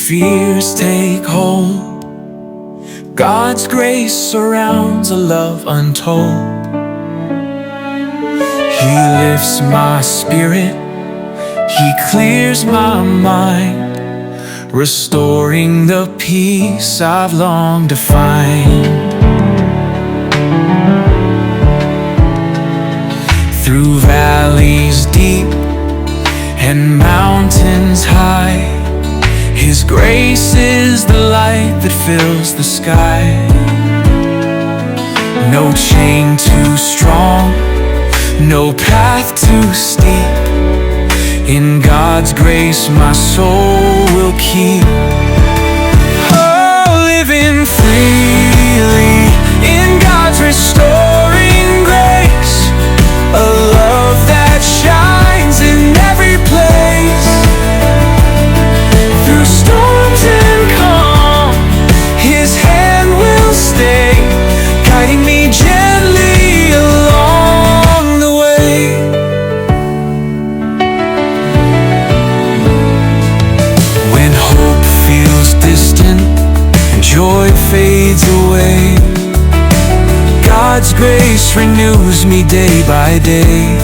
fears take hold. God's grace surrounds a love untold. He lifts my spirit, He clears my mind, restoring the peace I've longed to find. Through valleys deep and mountains high, His grace is the light that fills the sky. No chain too strong, no path too steep. In God's grace my soul will keep. Oh, living freely in God's restoring grace, a love that shines in every place. Through storms and calm, His hand will stay, guiding me gently along the way. When hope feels distant and joy fades away, God's grace renews me day by day.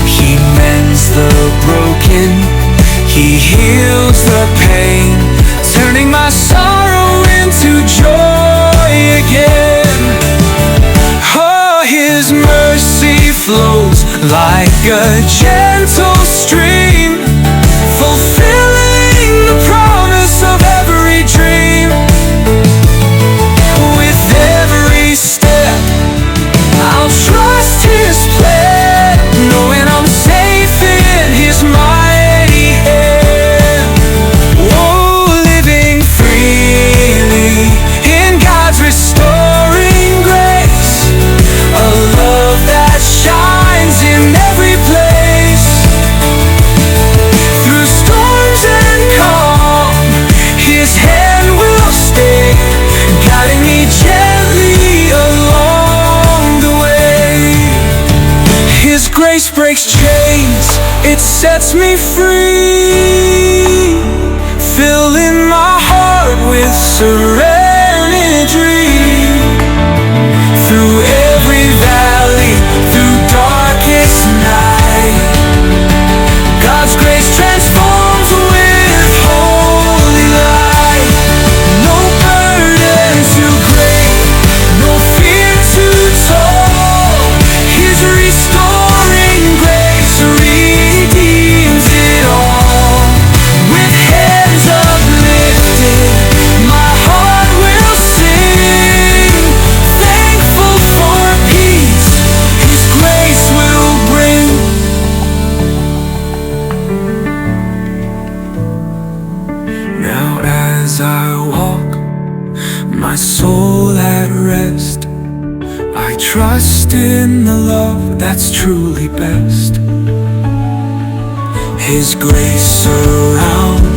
He mends the broken, He heals the pain, turning my sorrow into joy again. Oh, His mercy flows like a gentle stream, fulfilling the promise of every dream. With every step I'll trust His plan, knowing I'm safe in His mighty hand. Oh, living freely in God's restoring grace, a love that shines in every place. Through storms and calm, His hand will stay, guiding me gently along the way. His grace breaks chains, it sets me free, filling my heart with serenity. Through every valley, through darkest night, God's grace transforms with holy light. No burden too great, no fear too tall, His restoring grace redeems it all. With hands uplifted, my heart will sing, thankful for peace His grace will bring. Now as I walk, my soul at rest, I trust in the love that's truly best. His grace surrounds